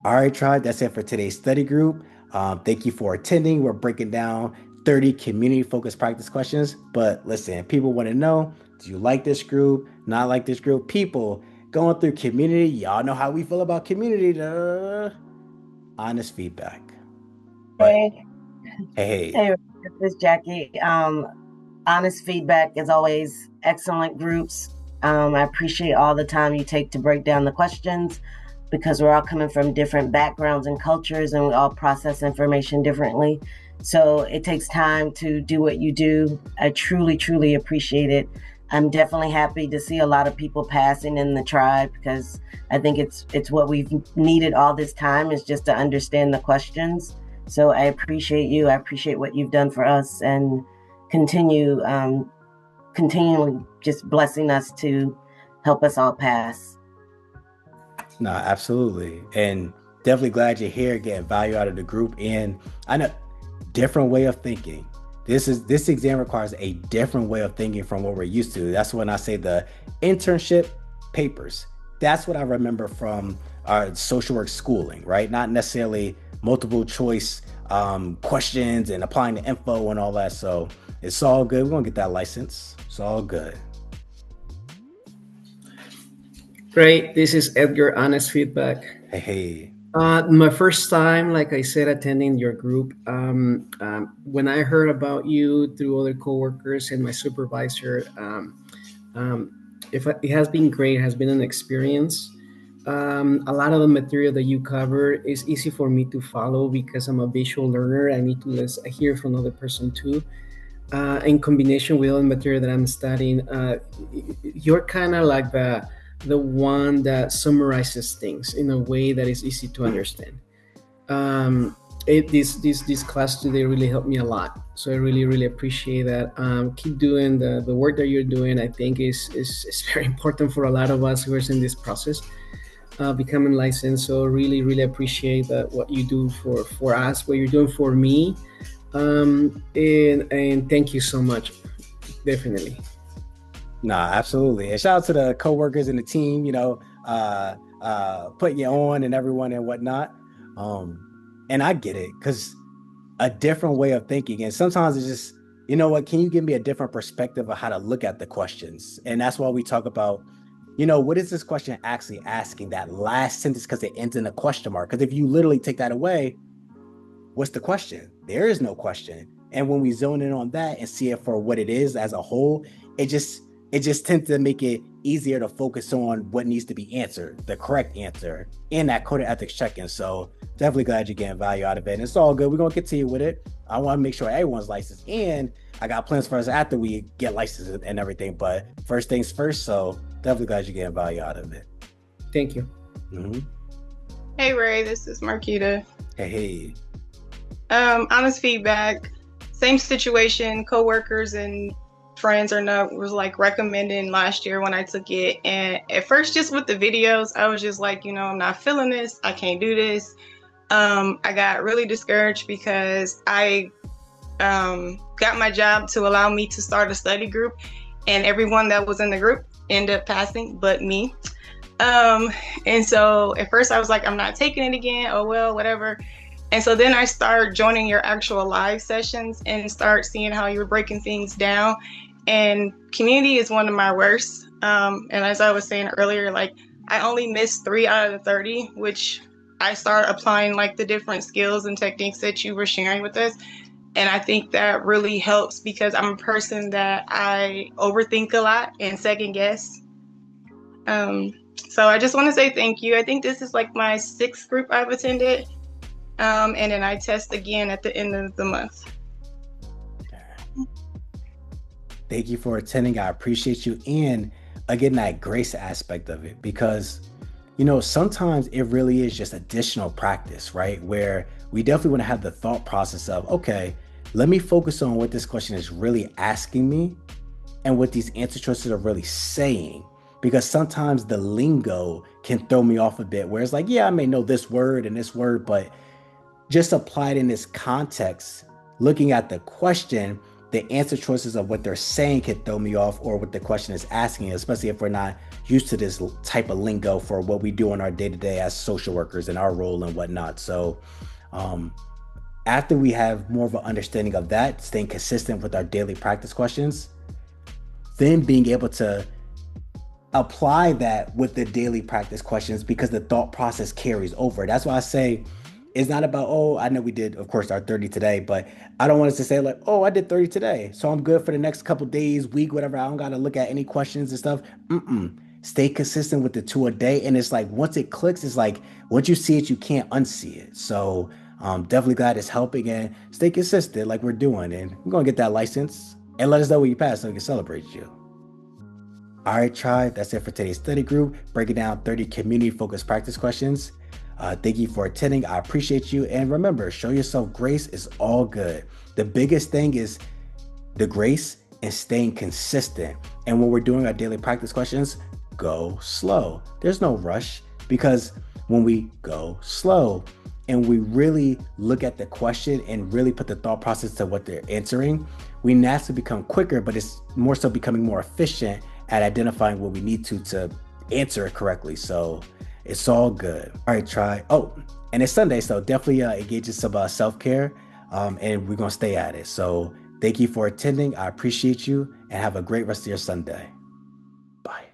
All right, tribe, that's it for today's study group. Thank you for attending. We're breaking down 30 community focused practice questions. But listen, people want to know, do you like this group? Not like this group? People going through community, y'all know how we feel about community. Honest feedback. But Hey, hey, hey, this is Jackie. Honest feedback is always excellent groups. I appreciate all the time you take to break down the questions because we're all coming from different backgrounds and cultures and we all process information differently. So it takes time to do what you do. I truly, truly appreciate it. I'm definitely happy to see a lot of people passing in the tribe because I think it's what we've needed all this time is just to understand the questions. So I appreciate you. I appreciate what you've done for us and continue continually just blessing us to help us all pass. no, absolutely. And definitely glad you're here getting value out of the group. And I know different way of thinking. This exam requires a different way of thinking from what we're used to. That's when I say the internship papers. That's what I remember from our social work schooling, right? Not necessarily multiple choice questions and applying the info and all that. So it's all good. We're gonna get that license. It's all good. Great. This is Edgar. Honest feedback. Hey, hey. My first time, like I said, attending your group. When I heard about you through other coworkers and my supervisor, um, it has been great. It has been an experience. A lot of the material that you cover is easy for me to follow because I'm a visual learner. I need to listen, hear from another person too. In combination with all the material that I'm studying, you're kind of like the one that summarizes things in a way that is easy to understand. This class today really helped me a lot, so I really appreciate that. Keep doing the work that you're doing. I think is very important for a lot of us who are in this process, becoming licensed. So really appreciate that what you do for us, what you're doing for me, and thank you so much. Definitely. Nah, absolutely. And shout out to the coworkers and the team, putting you on and everyone and whatnot. And I get it because a different way of thinking. And sometimes it's just, you know what, can you give me a different perspective of how to look at the questions? And that's why we talk about, what is this question actually asking that last sentence because it ends in a question mark? Because if you literally take that away, what's the question? There is no question. And when we zone in on that and see it for what it is as a whole, it just it just tends to make it easier to focus on what needs to be answered, the correct answer in that code of ethics check-in. So definitely glad you're getting value out of it. And it's all good. We're gonna continue with it. I want to make sure everyone's licensed, and I got plans for us after we get licensed and everything. But first things first. So definitely glad you're getting value out of it. Thank you. Mm-hmm. Hey Ray, this is Marquita. Hey, hey. Honest feedback, same situation, coworkers and friends or not was like recommending last year when I took it. And at first, just with the videos, I was just like, I'm not feeling this. I can't do this. I got really discouraged because I got my job to allow me to start a study group, and everyone that was in the group ended up passing, but me. And so at first I was like, I'm not taking it again. Oh, well, whatever. And so then I started joining your actual live sessions and start seeing how you were breaking things down. And community is one of my worst. And as I was saying earlier, like I only missed 3 out of the 30, which I started applying like the different skills and techniques that you were sharing with us. And I think that really helps because I'm a person that I overthink a lot and second guess. So I just want to say thank you. I think this is like my 6th group I've attended. And then I test again at the end of the month. Thank you for attending. I appreciate you. And again, that grace aspect of it, because, sometimes it really is just additional practice, right? Where we definitely want to have the thought process of, okay, let me focus on what this question is really asking me and what these answer choices are really saying. Because sometimes the lingo can throw me off a bit, where it's like, yeah, I may know this word and this word, but just applied in this context, looking at the question, the answer choices of what they're saying can throw me off, or what the question is asking, especially if we're not used to this type of lingo for what we do in our day-to-day as social workers and our role and whatnot. So after we have more of an understanding of that, staying consistent with our daily practice questions, then being able to apply that with the daily practice questions, because the thought process carries over. That's why I say it's not about, oh, I know we did, of course, our 30 today, but I don't want us to say like, oh, I did 30 today, so I'm good for the next couple days, week, whatever. I don't got to look at any questions and stuff. Stay consistent with the 2 a day. And it's like, once it clicks, it's like, once you see it, you can't unsee it. So definitely glad it's helping, and stay consistent like we're doing. And we're going to get that license, and let us know when you pass so we can celebrate you. All right, tribe, that's it for today's study group, breaking down 30 community-focused practice questions. Thank you for attending. I appreciate you. And remember, show yourself grace is all good. The biggest thing is the grace and staying consistent. And when we're doing our daily practice questions, go slow. There's no rush, because when we go slow and we really look at the question and really put the thought process to what they're answering, we naturally become quicker, but it's more so becoming more efficient at identifying what we need to answer it correctly. So it's all good. All right, try. Oh, and it's Sunday, so definitely engage in some self-care, and we're going to stay at it. So thank you for attending. I appreciate you, and have a great rest of your Sunday. Bye.